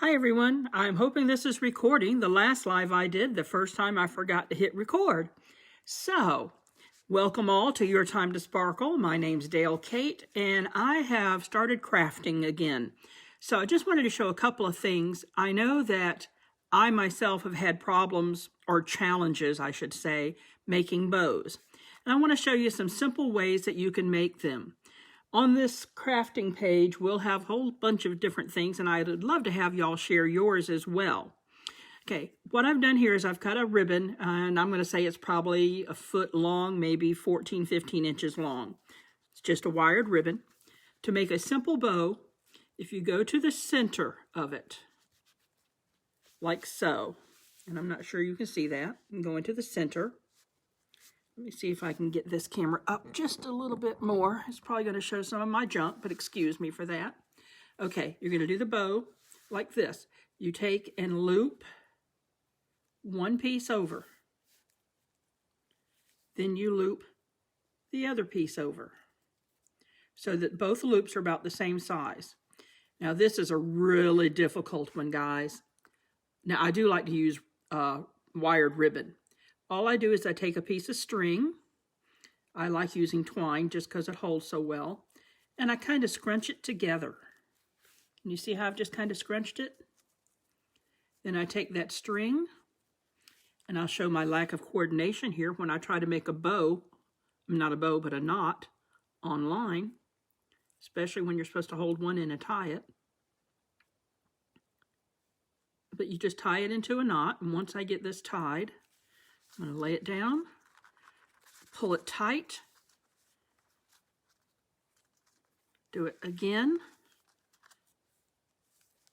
Hi everyone, I'm hoping this is recording. The last live I did, the first time I forgot to hit record. So, welcome all to Your Time to Sparkle. My name's Dale Kate, and I have started crafting again. So I just wanted to show a couple of things. I know that I myself have had problems, or challenges I should say, making bows. And I want to show you some simple ways that you can make them. On this crafting page, we'll have a whole bunch of different things, and I'd love to have y'all share yours as well. Okay, what I've done here is I've cut a ribbon, and I'm going to say it's probably a foot long, maybe 14, 15 inches long. It's just a wired ribbon. To make a simple bow, if you go to the center of it, like so, and I'm not sure you can see that, I'm going to the center. Let me see if I can get this camera up just a little bit more. It's probably going to show some of my junk, but excuse me for that. Okay, you're going to do the bow like this. You take and loop one piece over. Then you loop the other piece over so that both loops are about the same size. Now this is a really difficult one, guys. Now I do like to use wired ribbon. All I do is I take a piece of string. I like using twine just because it holds so well. And I kind of scrunch it together. And you see how I've just kind of scrunched it? Then I take that string, and I'll show my lack of coordination here when I try to make a bow, not a bow, but a knot online, especially when you're supposed to hold one end and tie it. But you just tie it into a knot, and once I get this tied, I'm going to lay it down, pull it tight, do it again,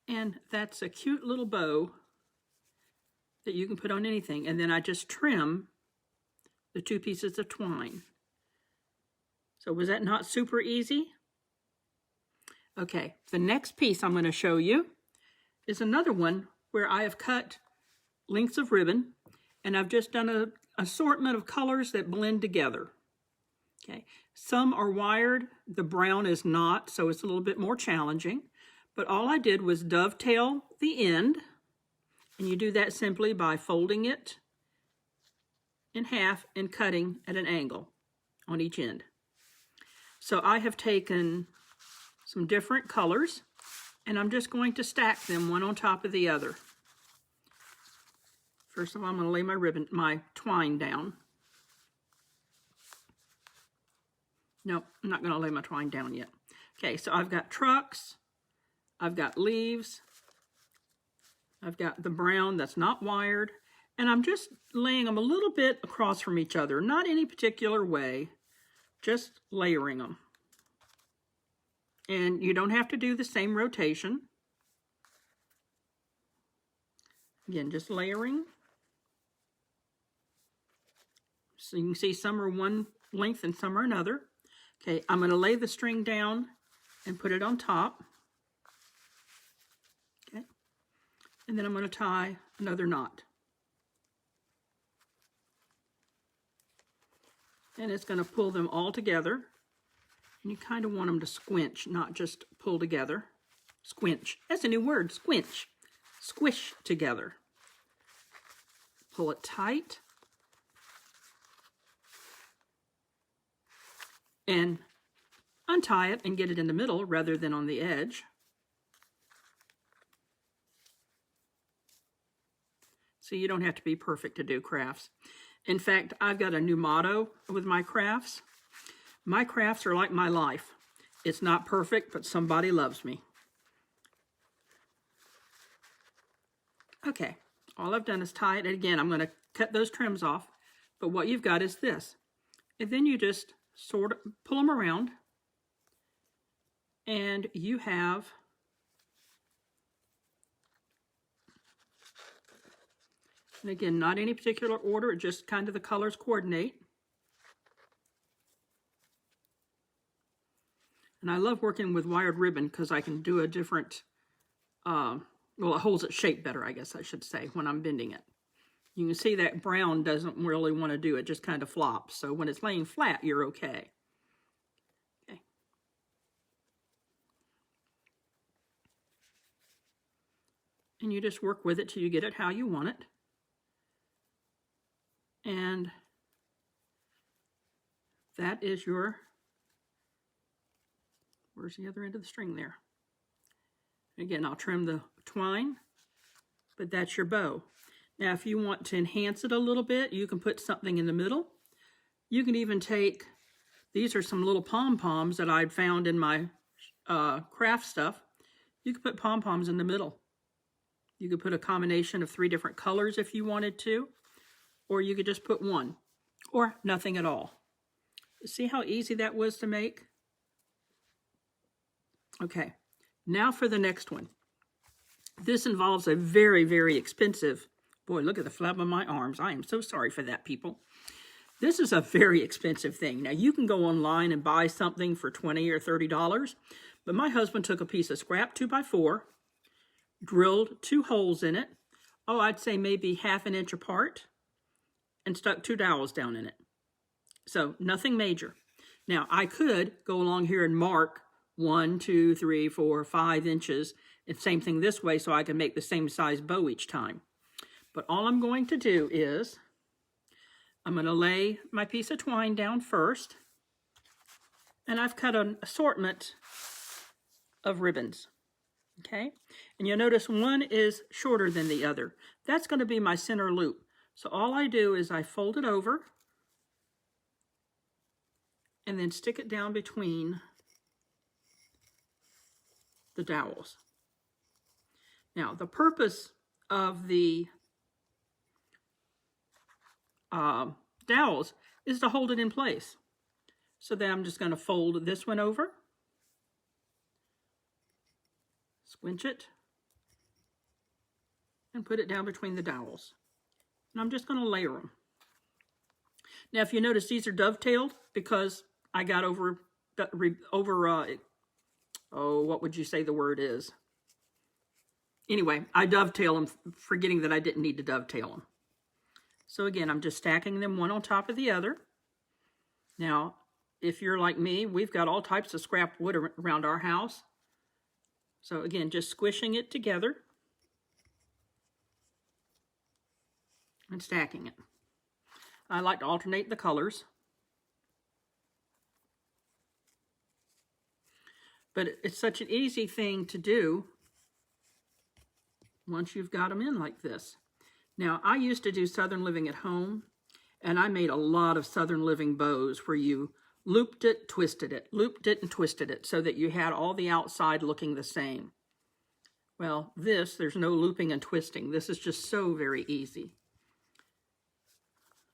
and that's a cute little bow that you can put on anything. And then I just trim the two pieces of twine. So was that not super easy? Okay, the next piece I'm going to show you is another one where I have cut lengths of ribbon, and I've just done an assortment of colors that blend together. Okay, some are wired, the brown is not, so it's a little bit more challenging. But all I did was dovetail the end, and you do that simply by folding it in half and cutting at an angle on each end. So I have taken some different colors, and I'm just going to stack them one on top of the other. First of all, I'm going to lay my twine down. No, I'm not going to lay my twine down yet. Okay, so I've got trucks, I've got leaves, I've got the brown that's not wired, and I'm just laying them a little bit across from each other, not any particular way, just layering them. And you don't have to do the same rotation. Again, just layering. So you can see some are one length and some are another. Okay, I'm going to lay the string down and put it on top. Okay, and then I'm going to tie another knot. And it's going to pull them all together. And you kind of want them to squinch, not just pull together. Squinch. That's a new word, squinch. Squish together. Pull it tight. And untie it and get it in the middle rather than on the edge. So you don't have to be perfect to do crafts. In fact, I've got a new motto with my crafts. My crafts are like my life. It's not perfect, but somebody loves me. Okay, all I've done is tie it. And again, I'm going to cut those trims off, but what you've got is this. And then you just sort of pull them around, and you have and again, not any particular order, just kind of the colors coordinate. And I love working with wired ribbon because I can do a different, well, it holds its shape better, I guess I should say, when I'm bending it. You can see that brown doesn't really want to do it, just kind of flops. So when it's laying flat, you're okay. Okay. And you just work with it till you get it how you want it. And that is your, where's the other end of the string there? Again, I'll trim the twine, but that's your bow. Now, if you want to enhance it a little bit, you can put something in the middle. You can even take, these are some little pom-poms that I'd found in my craft stuff. You could put pom-poms in the middle. You could put a combination of 3 different colors if you wanted to, or you could just put one, or nothing at all. See how easy that was to make? Okay, now for the next one. This involves a very, very expensive, boy, look at the flap of my arms. I am so sorry for that, people. This is a very expensive thing. Now, you can go online and buy something for $20 or $30, but my husband took a piece of scrap 2x4, drilled 2 holes in it, oh, I'd say maybe ½ inch apart, and stuck 2 dowels down in it. So nothing major. Now, I could go along here and mark 1, 2, 3, 4, 5 inches, and same thing this way so I can make the same size bow each time. But all I'm going to do is, I'm going to lay my piece of twine down first, and I've cut an assortment of ribbons, okay? And you'll notice one is shorter than the other. That's going to be my center loop. So all I do is I fold it over, and then stick it down between the dowels. Now, the purpose of the dowels is to hold it in place. So then I'm just going to fold this one over, squinch it, and put it down between the dowels. And I'm just going to layer them. Now, if you notice, these are dovetailed because I got what would you say the word is? Anyway, I dovetail them, forgetting that I didn't need to dovetail them. So again, I'm just stacking them one on top of the other. Now, if you're like me, we've got all types of scrap wood around our house. So again, just squishing it together and stacking it. I like to alternate the colors. But it's such an easy thing to do once you've got them in like this. Now, I used to do Southern Living at home, and I made a lot of Southern Living bows where you looped it, twisted it, looped it, and twisted it so that you had all the outside looking the same. Well, there's no looping and twisting. This is just so very easy.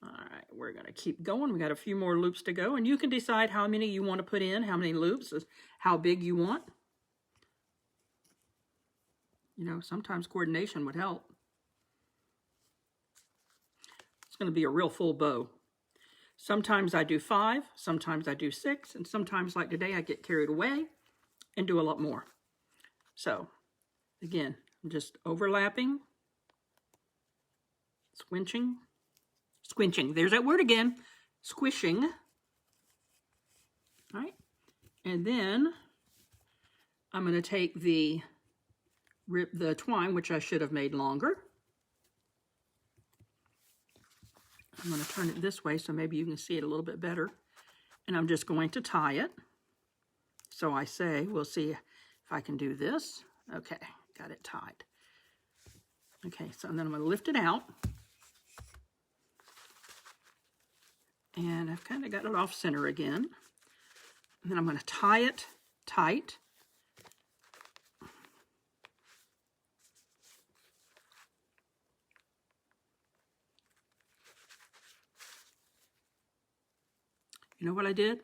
All right, we're going to keep going. We got a few more loops to go, and you can decide how many you want to put in, how many loops, how big you want. You know, sometimes coordination would help. It's going to be a real full bow. Sometimes I do 5, sometimes I do 6, and sometimes, like today, I get carried away and do a lot more. So, again, I'm just overlapping, squinching, there's that word again, squishing. All right, and then I'm going to take the twine, which I should have made longer. I'm going to turn it this way so maybe you can see it a little bit better. And I'm just going to tie it. So I say, we'll see if I can do this. Okay, got it tied. Okay, so then I'm going to lift it out. And I've kind of got it off center again. And then I'm going to tie it tight. You know what I did?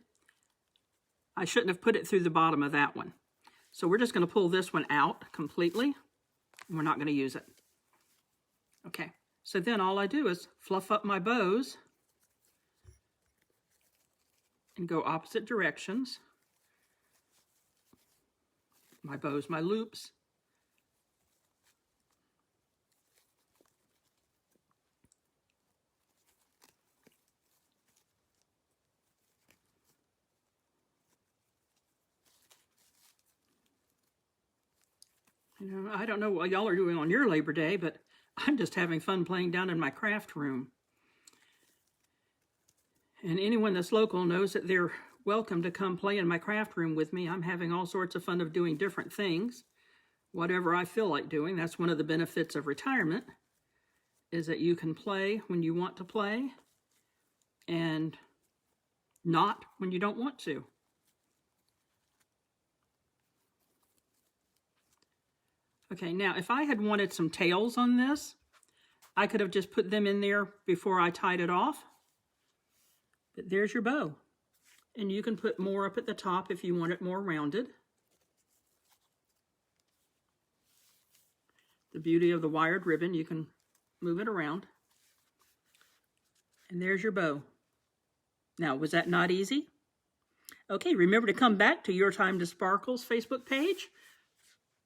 I shouldn't have put it through the bottom of that one. So we're just going to pull this one out completely, and we're not going to use it. Okay, so then all I do is fluff up my bows and go opposite directions. My bows, my loops. You know, I don't know what y'all are doing on your Labor Day, but I'm just having fun playing down in my craft room. And anyone that's local knows that they're welcome to come play in my craft room with me. I'm having all sorts of fun of doing different things, whatever I feel like doing. That's one of the benefits of retirement, is that you can play when you want to play and not when you don't want to. Okay, now if I had wanted some tails on this, I could have just put them in there before I tied it off. But there's your bow. And you can put more up at the top if you want it more rounded. The beauty of the wired ribbon, you can move it around. And there's your bow. Now, was that not easy? Okay, remember to come back to Your Time to Sparkle's Facebook page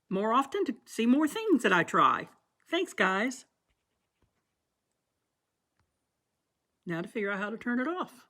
more often to see more things that I try. Thanks, guys. Now to figure out how to turn it off.